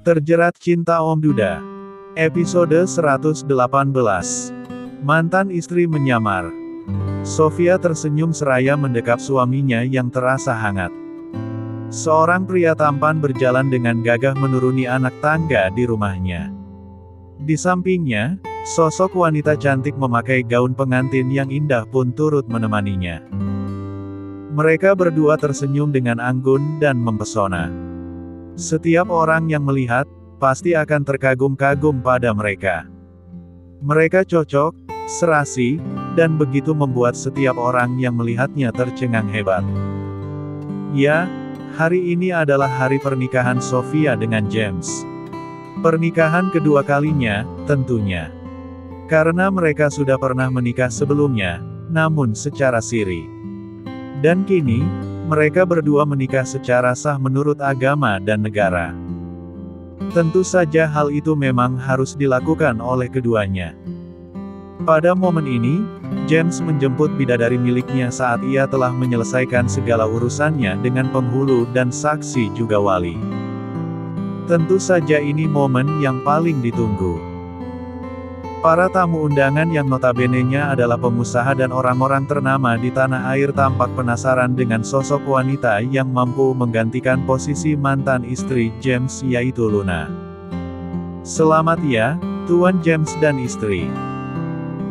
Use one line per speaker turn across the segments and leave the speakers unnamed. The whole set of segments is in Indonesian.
Terjerat Cinta Om Duda. Episode 118. Mantan istri menyamar. Sofia tersenyum seraya mendekap suaminya yang terasa hangat. Seorang pria tampan berjalan dengan gagah menuruni anak tangga di rumahnya. Di sampingnya, sosok wanita cantik memakai gaun pengantin yang indah pun turut menemaninya. Mereka berdua tersenyum dengan anggun dan mempesona. Setiap orang yang melihat, pasti akan terkagum-kagum pada mereka. Mereka cocok, serasi, dan begitu membuat setiap orang yang melihatnya tercengang hebat. Ya, hari ini adalah hari pernikahan Sofia dengan James. Pernikahan kedua kalinya, tentunya. Karena mereka sudah pernah menikah sebelumnya, namun secara siri. Dan kini, mereka berdua menikah secara sah menurut agama dan negara. Tentu saja hal itu memang harus dilakukan oleh keduanya. Pada momen ini, James menjemput bidadari miliknya saat ia telah menyelesaikan segala urusannya dengan penghulu dan saksi juga wali. Tentu saja ini momen yang paling ditunggu. Para tamu undangan yang notabene-nya adalah pengusaha dan orang-orang ternama di tanah air tampak penasaran dengan sosok wanita yang mampu menggantikan posisi mantan istri James yaitu Luna. Selamat ya, Tuan James dan istri.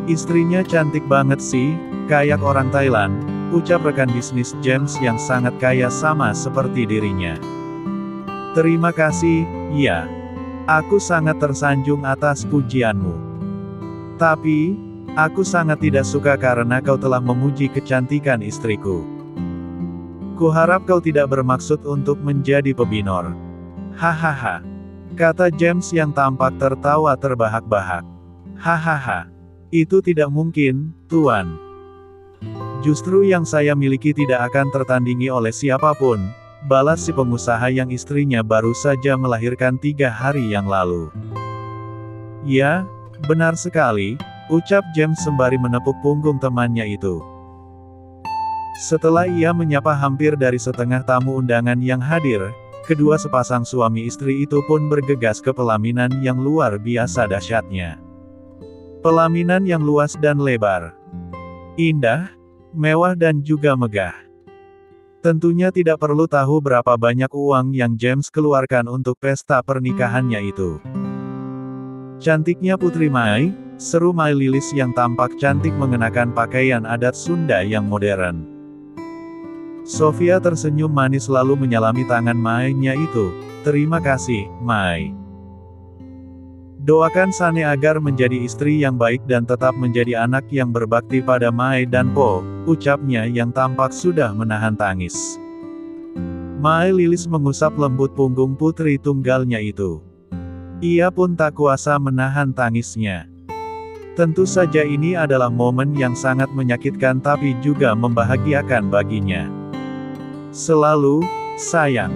Istrinya cantik banget sih, kayak orang Thailand, ucap rekan bisnis James yang sangat kaya sama seperti dirinya. Terima kasih, ya. Aku sangat tersanjung atas pujianmu. Tapi, aku sangat tidak suka karena kau telah memuji kecantikan istriku. Kuharap kau tidak bermaksud untuk menjadi pebinor. Hahaha. Kata James yang tampak tertawa terbahak-bahak. Hahaha. Itu tidak mungkin, Tuan. Justru yang saya miliki tidak akan tertandingi oleh siapapun, balas si pengusaha yang istrinya baru saja melahirkan 3 hari yang lalu. Ya, benar sekali, ucap James sembari menepuk punggung temannya itu. Setelah ia menyapa hampir dari setengah tamu undangan yang hadir, kedua sepasang suami istri itu pun bergegas ke pelaminan yang luar biasa dahsyatnya. Pelaminan yang luas dan lebar. Indah, mewah dan juga megah. Tentunya tidak perlu tahu berapa banyak uang yang James keluarkan untuk pesta pernikahannya itu. Cantiknya Putri Mai, seru Mai Lilis yang tampak cantik mengenakan pakaian adat Sunda yang modern. Sofia tersenyum manis lalu menyalami tangan Mai-nya itu. Terima kasih, Mai. Doakan Sane agar menjadi istri yang baik dan tetap menjadi anak yang berbakti pada Mai dan Po, ucapnya yang tampak sudah menahan tangis. Mai Lilis mengusap lembut punggung putri tunggalnya itu. Ia pun tak kuasa menahan tangisnya. Tentu saja ini adalah momen yang sangat menyakitkan tapi juga membahagiakan baginya. Selalu, sayang.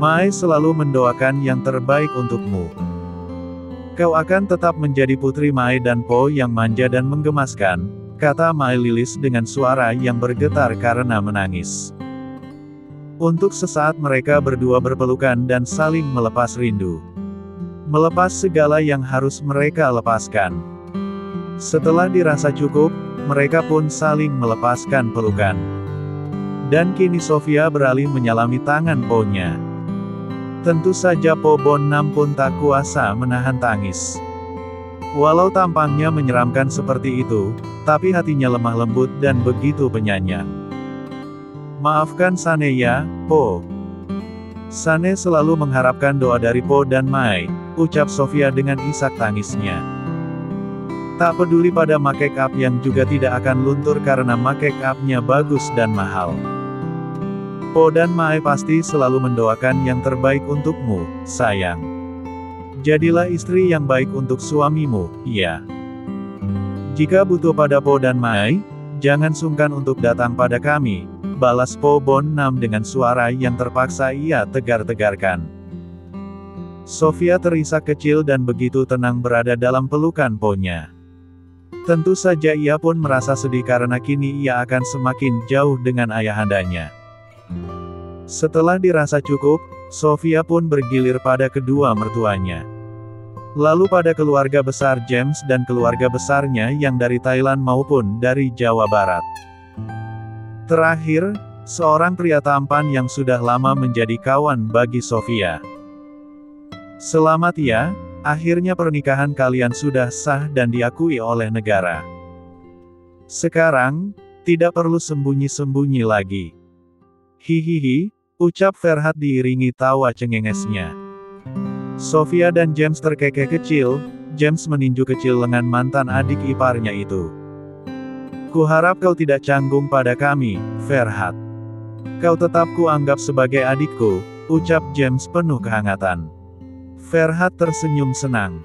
Mai selalu mendoakan yang terbaik untukmu. Kau akan tetap menjadi putri Mai dan Po yang manja dan menggemaskan, kata Mai Lilis dengan suara yang bergetar karena menangis. Untuk sesaat mereka berdua berpelukan dan saling melepas rindu. Melepas segala yang harus mereka lepaskan. Setelah dirasa cukup, mereka pun saling melepaskan pelukan. Dan kini Sofia beralih menyalami tangan Po-nya. Tentu saja Po Bonnam pun tak kuasa menahan tangis. Walau tampangnya menyeramkan seperti itu, tapi hatinya lemah lembut dan begitu penyayang. Maafkan Sane ya, Po. Sane selalu mengharapkan doa dari Po dan Mai, ucap Sofia dengan isak tangisnya. Tak peduli pada make up yang juga tidak akan luntur karena make up-nya bagus dan mahal. Po dan Mai pasti selalu mendoakan yang terbaik untukmu, sayang. Jadilah istri yang baik untuk suamimu, ya. Jika butuh pada Po dan Mai, jangan sungkan untuk datang pada kami, balas Po Bonnam dengan suara yang terpaksa ia tegar-tegarkan. Sofia terisak kecil dan begitu tenang berada dalam pelukan Po-nya. Tentu saja ia pun merasa sedih karena kini ia akan semakin jauh dengan ayahandanya. Setelah dirasa cukup, Sofia pun bergilir pada kedua mertuanya. Lalu pada keluarga besar James dan keluarga besarnya yang dari Thailand maupun dari Jawa Barat. Terakhir, seorang pria tampan yang sudah lama menjadi kawan bagi Sofia. Selamat ya, akhirnya pernikahan kalian sudah sah dan diakui oleh negara. Sekarang, tidak perlu sembunyi-sembunyi lagi. Hihihi, ucap Ferhat diiringi tawa cengengesnya. Sofia dan James terkekeh kecil, James meninju kecil lengan mantan adik iparnya itu. Kuharap kau tidak canggung pada kami, Ferhat. Kau tetap kuanggap sebagai adikku, ucap James penuh kehangatan. Ferhat tersenyum senang.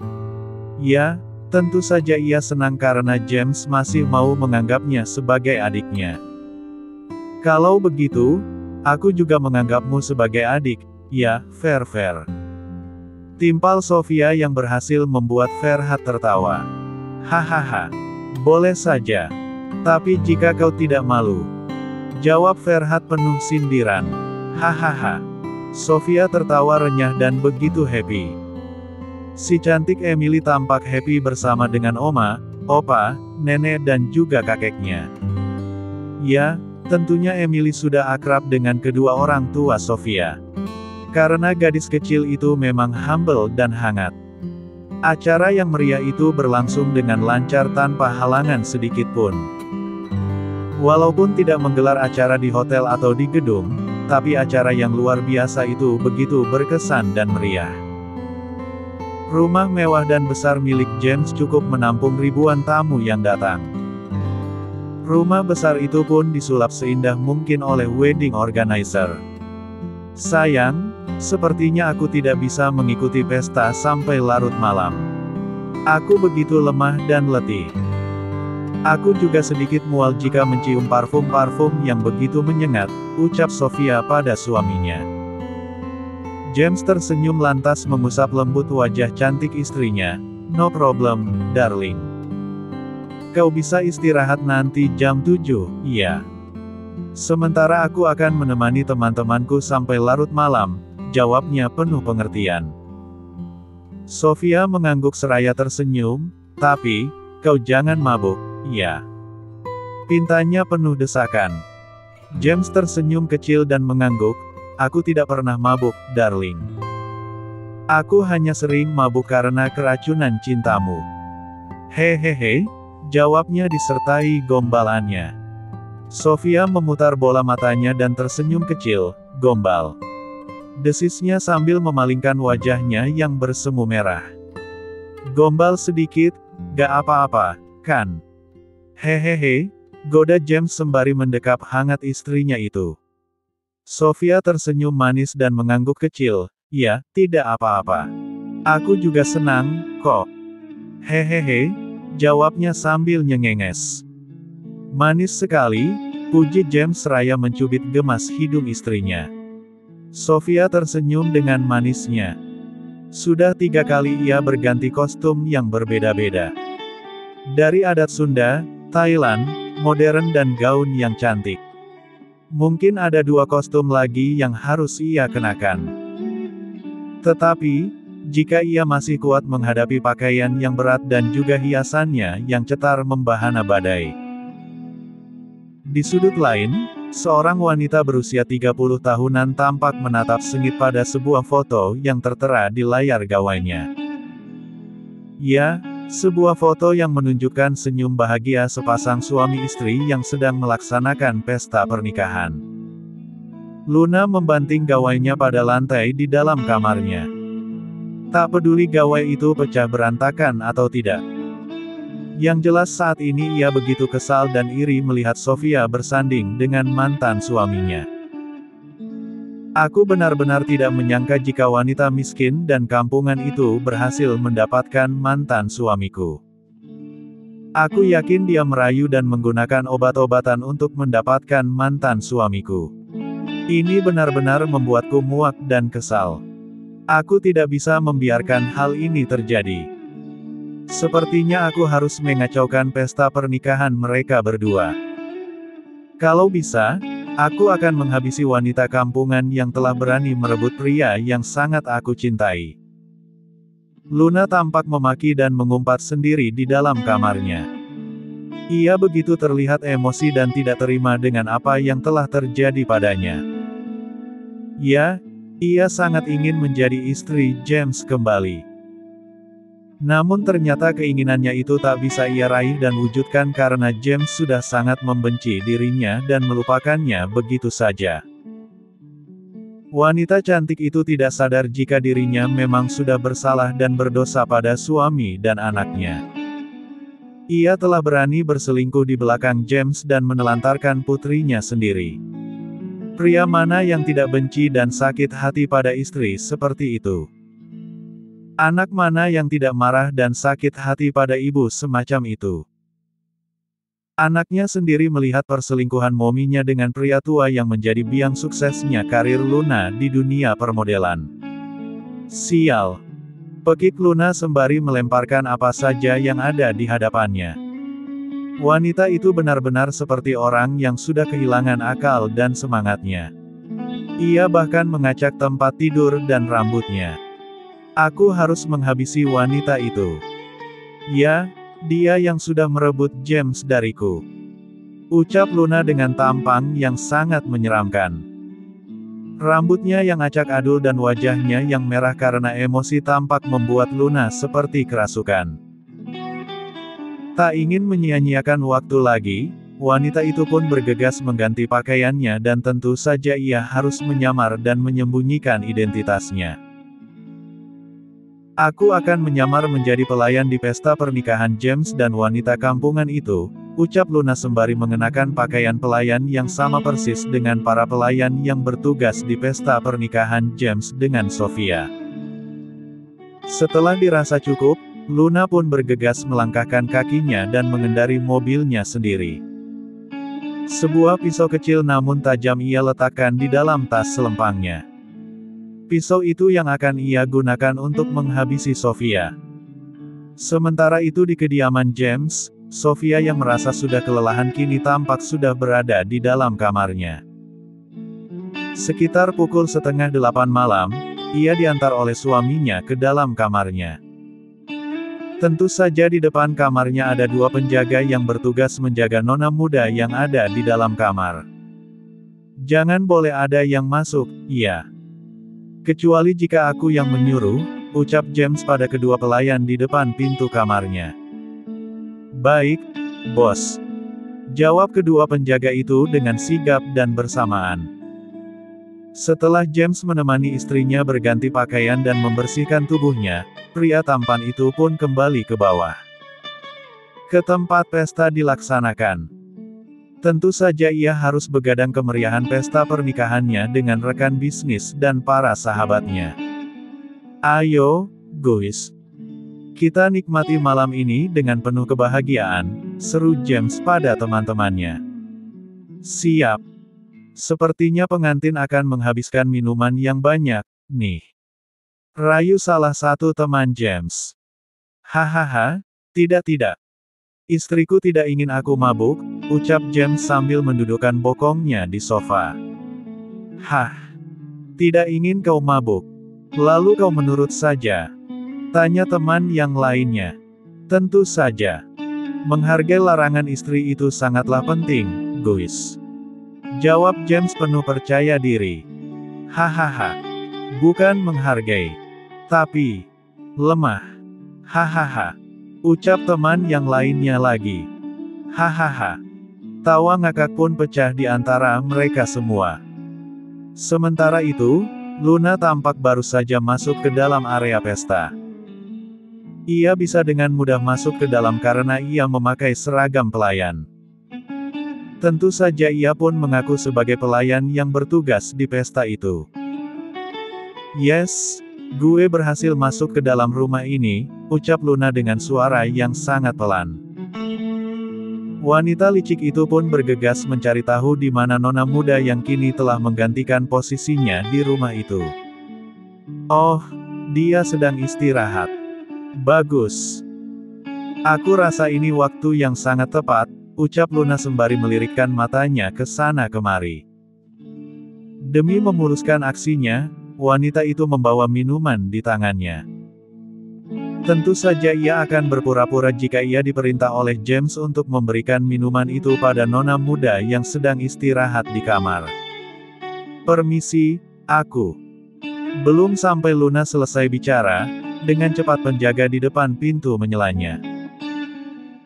Ya, tentu saja ia senang karena James masih mau menganggapnya sebagai adiknya. Kalau begitu, aku juga menganggapmu sebagai adik, ya, Fer. Timpal Sofia yang berhasil membuat Ferhat tertawa. Hahaha. Boleh saja. Tapi jika kau tidak malu. Jawab Ferhat penuh sindiran. Hahaha. Sofia tertawa renyah dan begitu happy. Si cantik Emily tampak happy bersama dengan oma, opa, nenek dan juga kakeknya. Ya, tentunya Emily sudah akrab dengan kedua orang tua Sofia. Karena gadis kecil itu memang humble dan hangat. Acara yang meriah itu berlangsung dengan lancar tanpa halangan sedikit pun. Walaupun tidak menggelar acara di hotel atau di gedung, tapi acara yang luar biasa itu begitu berkesan dan meriah. Rumah mewah dan besar milik James cukup menampung ribuan tamu yang datang. Rumah besar itu pun disulap seindah mungkin oleh wedding organizer. Sayang, sepertinya aku tidak bisa mengikuti pesta sampai larut malam. Aku begitu lemah dan letih. Aku juga sedikit mual jika mencium parfum-parfum yang begitu menyengat, ucap Sofia pada suaminya. James tersenyum lantas mengusap lembut wajah cantik istrinya. No problem, darling. Kau bisa istirahat nanti jam 7, iya. Sementara aku akan menemani teman-temanku sampai larut malam, jawabnya penuh pengertian. Sofia mengangguk seraya tersenyum, tapi, kau jangan mabuk, ya. Pintanya penuh desakan. James tersenyum kecil dan mengangguk, aku tidak pernah mabuk, darling. Aku hanya sering mabuk karena keracunan cintamu. Hehehe, jawabnya disertai gombalannya. Sofia memutar bola matanya dan tersenyum kecil, gombal. Desisnya sambil memalingkan wajahnya yang bersemu merah. Gombal sedikit, gak apa-apa, kan? Hehehe, goda James sembari mendekap hangat istrinya itu. Sofia tersenyum manis dan mengangguk kecil, ya, tidak apa-apa. Aku juga senang, kok. Hehehe, jawabnya sambil nyengenges. Manis sekali, puji James seraya mencubit gemas hidung istrinya. Sofia tersenyum dengan manisnya. Sudah 3 kali ia berganti kostum yang berbeda-beda. Dari adat Sunda, Thailand, modern dan gaun yang cantik. Mungkin ada 2 kostum lagi yang harus ia kenakan. Tetapi, jika ia masih kuat menghadapi pakaian yang berat dan juga hiasannya yang cetar membahana badai. Di sudut lain, seorang wanita berusia 30 tahunan tampak menatap sengit pada sebuah foto yang tertera di layar gawainya. Ya, sebuah foto yang menunjukkan senyum bahagia sepasang suami istri yang sedang melaksanakan pesta pernikahan. Luna membanting gawainya pada lantai di dalam kamarnya. Tak peduli gawai itu pecah berantakan atau tidak. Yang jelas saat ini ia begitu kesal dan iri melihat Sofia bersanding dengan mantan suaminya. Aku benar-benar tidak menyangka jika wanita miskin dan kampungan itu berhasil mendapatkan mantan suamiku. Aku yakin dia merayu dan menggunakan obat-obatan untuk mendapatkan mantan suamiku. Ini benar-benar membuatku muak dan kesal. Aku tidak bisa membiarkan hal ini terjadi. Sepertinya aku harus mengacaukan pesta pernikahan mereka berdua. Kalau bisa, Aku akan menghabisi wanita kampungan yang telah berani merebut pria yang sangat aku cintai. Luna tampak memaki dan mengumpat sendiri di dalam kamarnya. Ia begitu terlihat emosi dan tidak terima dengan apa yang telah terjadi padanya. Ya, ia sangat ingin menjadi istri James kembali. Namun ternyata keinginannya itu tak bisa ia raih dan wujudkan karena James sudah sangat membenci dirinya dan melupakannya begitu saja. Wanita cantik itu tidak sadar jika dirinya memang sudah bersalah dan berdosa pada suami dan anaknya. Ia telah berani berselingkuh di belakang James dan menelantarkan putrinya sendiri. Pria mana yang tidak benci dan sakit hati pada istri seperti itu? Anak mana yang tidak marah dan sakit hati pada ibu semacam itu? Anaknya sendiri melihat perselingkuhan mominya dengan pria tua yang menjadi biang suksesnya karir Luna di dunia permodelan. Sial! Pekik Luna sembari melemparkan apa saja yang ada di hadapannya. Wanita itu benar-benar seperti orang yang sudah kehilangan akal dan semangatnya. Ia bahkan mengacak tempat tidur dan rambutnya. Aku harus menghabisi wanita itu. Ya, dia yang sudah merebut James dariku. Ucap Luna dengan tampang yang sangat menyeramkan. Rambutnya yang acak adul dan wajahnya yang merah karena emosi tampak membuat Luna seperti kerasukan. Tak ingin menyia-nyiakan waktu lagi, wanita itu pun bergegas mengganti pakaiannya dan tentu saja ia harus menyamar dan menyembunyikan identitasnya. Aku akan menyamar menjadi pelayan di pesta pernikahan James dan wanita kampungan itu, ucap Luna sembari mengenakan pakaian pelayan yang sama persis dengan para pelayan yang bertugas di pesta pernikahan James dengan Sofia. Setelah dirasa cukup, Luna pun bergegas melangkahkan kakinya dan mengendari mobilnya sendiri. Sebuah pisau kecil namun tajam ia letakkan di dalam tas selempangnya. Pisau itu yang akan ia gunakan untuk menghabisi Sofia. Sementara itu di kediaman James, Sofia yang merasa sudah kelelahan kini tampak sudah berada di dalam kamarnya. Sekitar pukul 7:30 malam, ia diantar oleh suaminya ke dalam kamarnya. Tentu saja di depan kamarnya ada dua penjaga yang bertugas menjaga nona muda yang ada di dalam kamar. Jangan boleh ada yang masuk, iya. Kecuali jika aku yang menyuruh, ucap James pada kedua pelayan di depan pintu kamarnya. Baik, bos. Jawab kedua penjaga itu dengan sigap dan bersamaan. Setelah James menemani istrinya berganti pakaian dan membersihkan tubuhnya, pria tampan itu pun kembali ke bawah. Ke tempat pesta dilaksanakan. Tentu saja ia harus begadang kemeriahan pesta pernikahannya dengan rekan bisnis dan para sahabatnya. Ayo, guys. Kita nikmati malam ini dengan penuh kebahagiaan, seru James pada teman-temannya. Siap. Sepertinya pengantin akan menghabiskan minuman yang banyak, nih. Rayu salah satu teman James. Hahaha, tidak. Istriku tidak ingin aku mabuk, ucap James sambil mendudukkan bokongnya di sofa. Hah? Tidak ingin kau mabuk? Lalu kau menurut saja? Tanya teman yang lainnya. Tentu saja. Menghargai larangan istri itu sangatlah penting, guys. Jawab James penuh percaya diri. Hahaha. Bukan menghargai. Tapi lemah. Hahaha. Ucap teman yang lainnya lagi. Hahaha. Tawa ngakak pun pecah di antara mereka semua. Sementara itu, Luna tampak baru saja masuk ke dalam area pesta. Ia bisa dengan mudah masuk ke dalam karena ia memakai seragam pelayan. Tentu saja ia pun mengaku sebagai pelayan yang bertugas di pesta itu. Yes, gue berhasil masuk ke dalam rumah ini, ucap Luna dengan suara yang sangat pelan. Wanita licik itu pun bergegas mencari tahu di mana nona muda yang kini telah menggantikan posisinya di rumah itu. Oh, dia sedang istirahat. Bagus. Aku rasa ini waktu yang sangat tepat, ucap Luna sembari melirikkan matanya ke sana kemari. Demi memuluskan aksinya, wanita itu membawa minuman di tangannya. Tentu saja ia akan berpura-pura jika ia diperintah oleh James untuk memberikan minuman itu pada nona muda yang sedang istirahat di kamar. "Permisi, aku." Belum sampai Luna selesai bicara, dengan cepat penjaga di depan pintu menyelanya.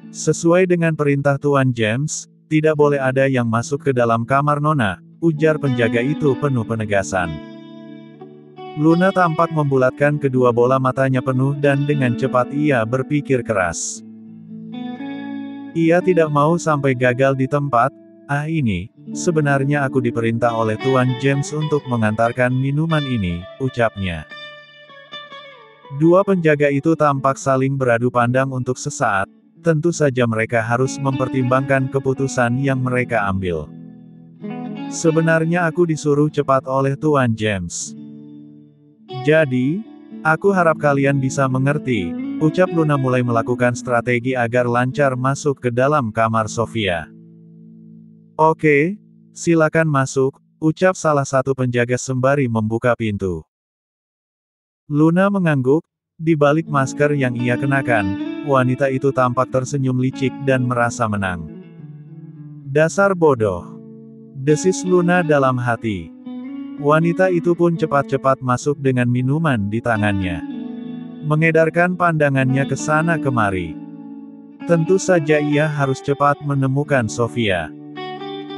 "Sesuai dengan perintah Tuan James, tidak boleh ada yang masuk ke dalam kamar nona," ujar penjaga itu penuh penegasan. Luna tampak membulatkan kedua bola matanya penuh dan dengan cepat ia berpikir keras. Ia tidak mau sampai gagal di tempat. Ini, sebenarnya aku diperintah oleh Tuan James untuk mengantarkan minuman ini," ucapnya. Dua penjaga itu tampak saling beradu pandang untuk sesaat. Tentu saja mereka harus mempertimbangkan keputusan yang mereka ambil. "Sebenarnya aku disuruh cepat oleh Tuan James. Jadi, aku harap kalian bisa mengerti," ucap Luna mulai melakukan strategi agar lancar masuk ke dalam kamar Sofia. "Oke, silakan masuk," ucap salah satu penjaga sembari membuka pintu. Luna mengangguk. Di balik masker yang ia kenakan, wanita itu tampak tersenyum licik dan merasa menang. "Dasar bodoh," desis Luna dalam hati. Wanita itu pun cepat-cepat masuk dengan minuman di tangannya, mengedarkan pandangannya ke sana kemari. Tentu saja ia harus cepat menemukan Sofia.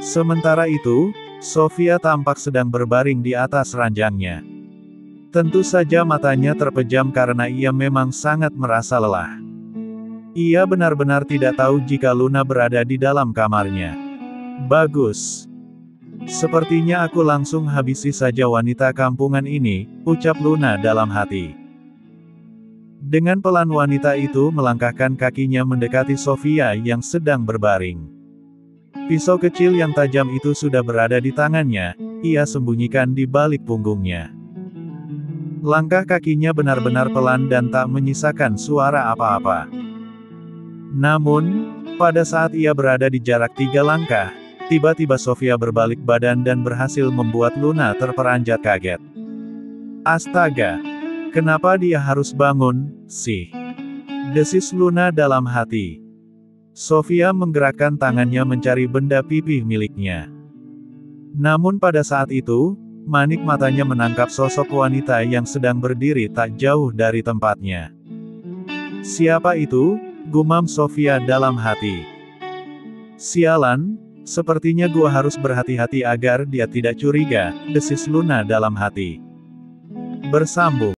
Sementara itu, Sofia tampak sedang berbaring di atas ranjangnya. Tentu saja matanya terpejam karena ia memang sangat merasa lelah. Ia benar-benar tidak tahu jika Luna berada di dalam kamarnya. "Bagus. Sepertinya aku langsung habisi saja wanita kampungan ini," ucap Luna dalam hati. Dengan pelan wanita itu melangkahkan kakinya mendekati Sofia yang sedang berbaring. Pisau kecil yang tajam itu sudah berada di tangannya, ia sembunyikan di balik punggungnya. Langkah kakinya benar-benar pelan dan tak menyisakan suara apa-apa. Namun, pada saat ia berada di jarak 3 langkah, tiba-tiba Sofia berbalik badan dan berhasil membuat Luna terperanjat kaget. "Astaga! Kenapa dia harus bangun, sih?" desis Luna dalam hati. Sofia menggerakkan tangannya mencari benda pipih miliknya. Namun pada saat itu, manik matanya menangkap sosok wanita yang sedang berdiri tak jauh dari tempatnya. "Siapa itu?" gumam Sofia dalam hati. "Sialan, sepertinya gua harus berhati-hati agar dia tidak curiga," desis Luna dalam hati. Bersambung.